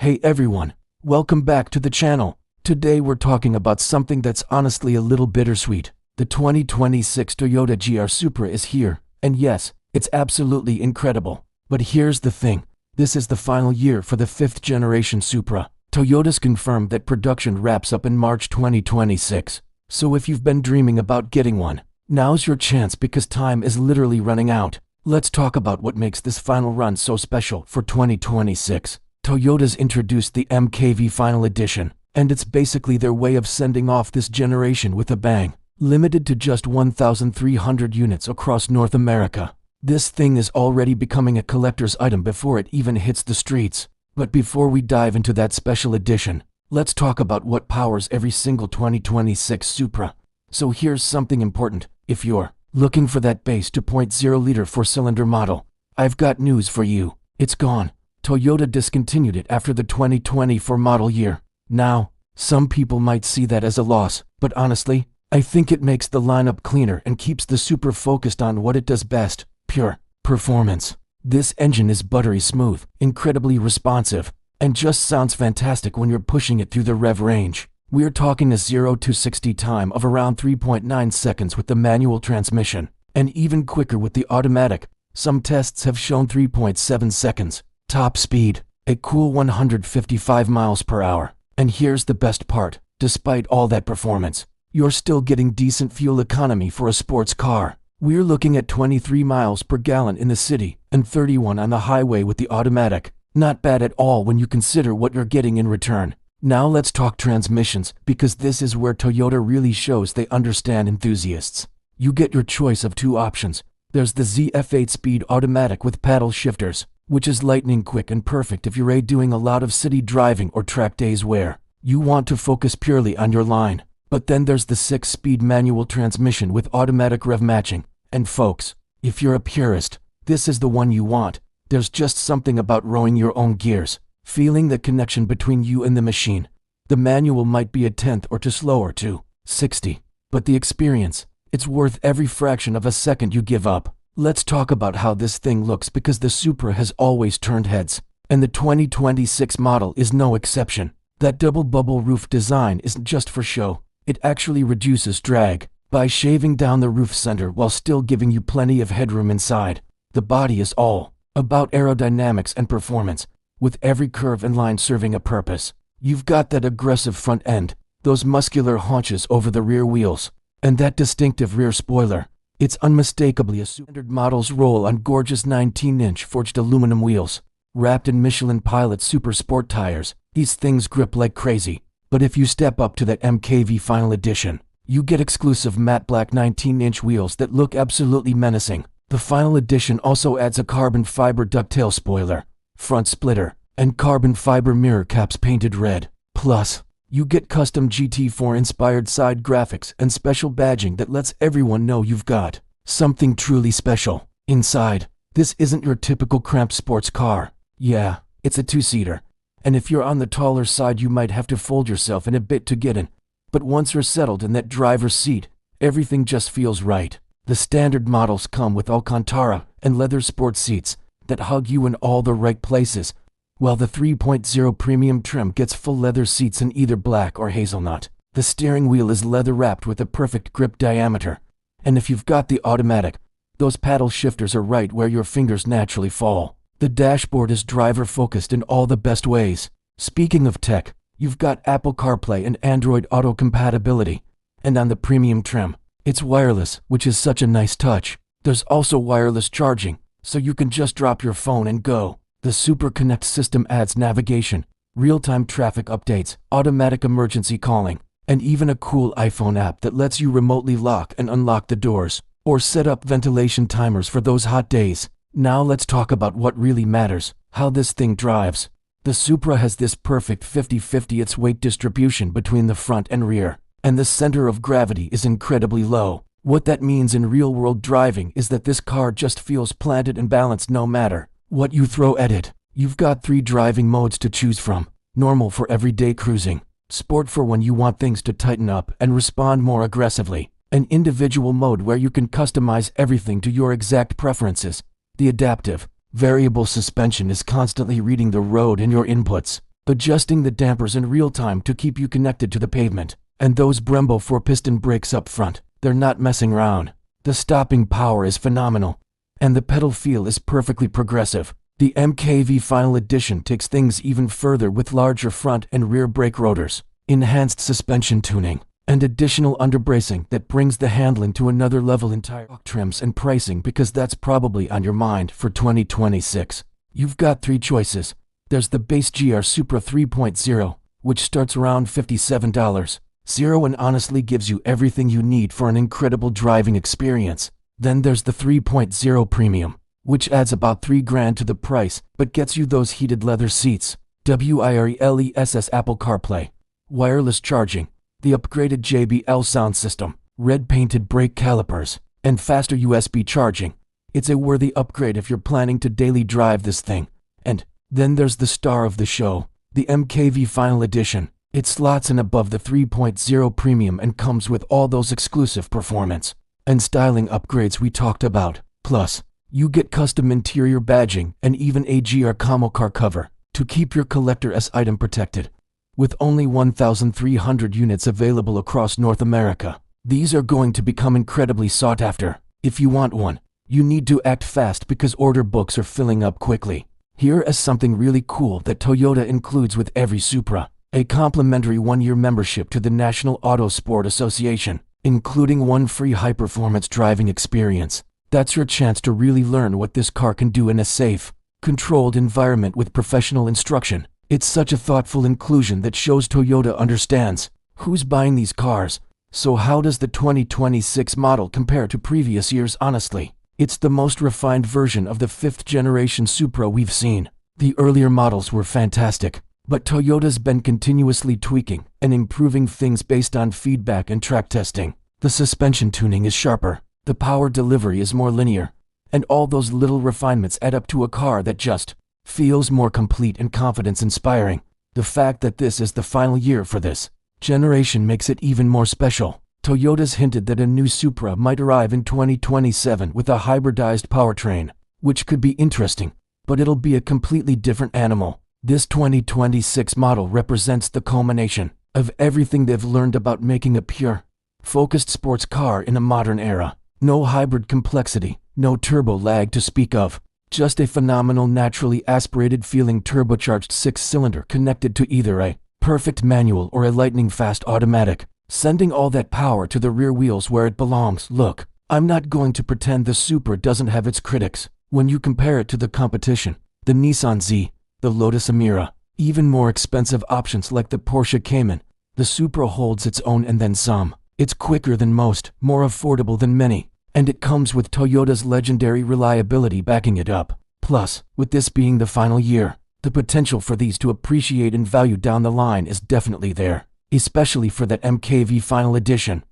Hey everyone, welcome back to the channel. Today we're talking about something that's honestly a little bittersweet. The 2026 Toyota GR Supra is here, and yes, it's absolutely incredible. But here's the thing, this is the final year for the 5th generation Supra. Toyota's confirmed that production wraps up in March 2026. So if you've been dreaming about getting one, now's your chance because time is literally running out. Let's talk about what makes this final run so special for 2026. Toyota's introduced the MkV Final Edition, and it's basically their way of sending off this generation with a bang. Limited to just 1,300 units across North America. This thing is already becoming a collector's item before it even hits the streets. But before we dive into that special edition, let's talk about what powers every single 2026 Supra. So here's something important. If you're looking for that base 2.0-liter 4-cylinder model, I've got news for you. It's gone. Toyota discontinued it after the 2024 model year. Now, some people might see that as a loss, but honestly, I think it makes the lineup cleaner and keeps the Supra focused on what it does best: pure performance. This engine is buttery smooth, incredibly responsive, and just sounds fantastic when you're pushing it through the rev range. We're talking a 0 to 60 time of around 3.9 seconds with the manual transmission, and even quicker with the automatic. Some tests have shown 3.7 seconds. Top speed, a cool 155 miles per hour. And here's the best part, despite all that performance, you're still getting decent fuel economy for a sports car. We're looking at 23 miles per gallon in the city and 31 on the highway with the automatic. Not bad at all when you consider what you're getting in return. Now let's talk transmissions, because this is where Toyota really shows they understand enthusiasts. You get your choice of two options. There's the ZF8 speed automatic with paddle shifters, which is lightning quick and perfect if you're doing a lot of city driving or track days where you want to focus purely on your line. But then there's the 6-speed manual transmission with automatic rev matching. And folks, if you're a purist, this is the one you want. There's just something about rowing your own gears, feeling the connection between you and the machine. The manual might be a tenth or two slower to 60, but the experience, it's worth every fraction of a second you give up. Let's talk about how this thing looks, because the Supra has always turned heads, and the 2026 model is no exception. That double bubble roof design isn't just for show. It actually reduces drag by shaving down the roof center while still giving you plenty of headroom inside. The body is all about aerodynamics and performance, with every curve and line serving a purpose. You've got that aggressive front end, those muscular haunches over the rear wheels, and that distinctive rear spoiler. It's unmistakably a standard model's roll on gorgeous 19-inch forged aluminum wheels, wrapped in Michelin Pilot Super Sport tires. These things grip like crazy. But if you step up to that MkV Final Edition, you get exclusive matte black 19-inch wheels that look absolutely menacing. The Final Edition also adds a carbon fiber ducktail spoiler, front splitter, and carbon fiber mirror caps painted red. Plus, you get custom GT4-inspired side graphics and special badging that lets everyone know you've got something truly special. Inside, this isn't your typical cramped sports car. Yeah, it's a two-seater, and if you're on the taller side you might have to fold yourself in a bit to get in. But once you're settled in that driver's seat, everything just feels right. The standard models come with Alcantara and leather sports seats that hug you in all the right places, while the 3.0 premium trim gets full leather seats in either black or hazelnut. The steering wheel is leather wrapped with a perfect grip diameter, and if you've got the automatic, those paddle shifters are right where your fingers naturally fall. The dashboard is driver focused in all the best ways. Speaking of tech, you've got Apple CarPlay and Android Auto compatibility, and on the premium trim, it's wireless, which is such a nice touch. There's also wireless charging, so you can just drop your phone and go. The Super Connect system adds navigation, real-time traffic updates, automatic emergency calling, and even a cool iPhone app that lets you remotely lock and unlock the doors, or set up ventilation timers for those hot days. Now let's talk about what really matters, how this thing drives. The Supra has this perfect 50-50 its weight distribution between the front and rear, and the center of gravity is incredibly low. What that means in real-world driving is that this car just feels planted and balanced no matter what you throw at it. You've got 3 driving modes to choose from: normal for everyday cruising, sport for when you want things to tighten up and respond more aggressively, and individual mode where you can customize everything to your exact preferences. The adaptive, variable suspension is constantly reading the road and your inputs, adjusting the dampers in real time to keep you connected to the pavement. And those Brembo 4-piston brakes up front, they're not messing around. The stopping power is phenomenal, and the pedal feel is perfectly progressive. The MkV Final Edition takes things even further with larger front and rear brake rotors, enhanced suspension tuning, and additional underbracing that brings the handling to another level in tire trims and pricing, because that's probably on your mind for 2026. You've got three choices. There's the base GR Supra 3.0, which starts around $57. And honestly gives you everything you need for an incredible driving experience. Then there's the 3.0 Premium, which adds about $3,000 to the price, but gets you those heated leather seats, wireless Apple CarPlay, wireless charging, the upgraded JBL sound system, red-painted brake calipers, and faster USB charging. It's a worthy upgrade if you're planning to daily drive this thing. And then there's the star of the show, the MkV Final Edition. It slots in above the 3.0 Premium and comes with all those exclusive performance and styling upgrades we talked about. Plus, you get custom interior badging and even a GR Camo car cover to keep your Collector S item protected. With only 1,300 units available across North America, these are going to become incredibly sought after. If you want one, you need to act fast because order books are filling up quickly. Here is something really cool that Toyota includes with every Supra: a complimentary 1-year membership to the National Auto Sport Association, including one free high-performance driving experience. That's your chance to really learn what this car can do in a safe, controlled environment with professional instruction. It's such a thoughtful inclusion that shows Toyota understands who's buying these cars. So how does the 2026 model compare to previous years? Honestly, it's the most refined version of the 5th-generation Supra we've seen. The earlier models were fantastic, but Toyota's been continuously tweaking and improving things based on feedback and track testing. The suspension tuning is sharper, the power delivery is more linear, and all those little refinements add up to a car that just feels more complete and confidence-inspiring. The fact that this is the final year for this generation makes it even more special. Toyota's hinted that a new Supra might arrive in 2027 with a hybridized powertrain, which could be interesting, but it'll be a completely different animal. This 2026 model represents the culmination of everything they've learned about making a pure, focused sports car in a modern era. No hybrid complexity, no turbo lag to speak of, just a phenomenal naturally aspirated feeling turbocharged 6-cylinder connected to either a perfect manual or a lightning-fast automatic, sending all that power to the rear wheels where it belongs. Look, I'm not going to pretend the Supra doesn't have its critics. When you compare it to the competition, the Nissan Z, the Lotus Emira, even more expensive options like the Porsche Cayman, the Supra holds its own and then some. It's quicker than most, more affordable than many, and it comes with Toyota's legendary reliability backing it up. Plus, with this being the final year, the potential for these to appreciate in value down the line is definitely there, especially for that MkV Final Edition.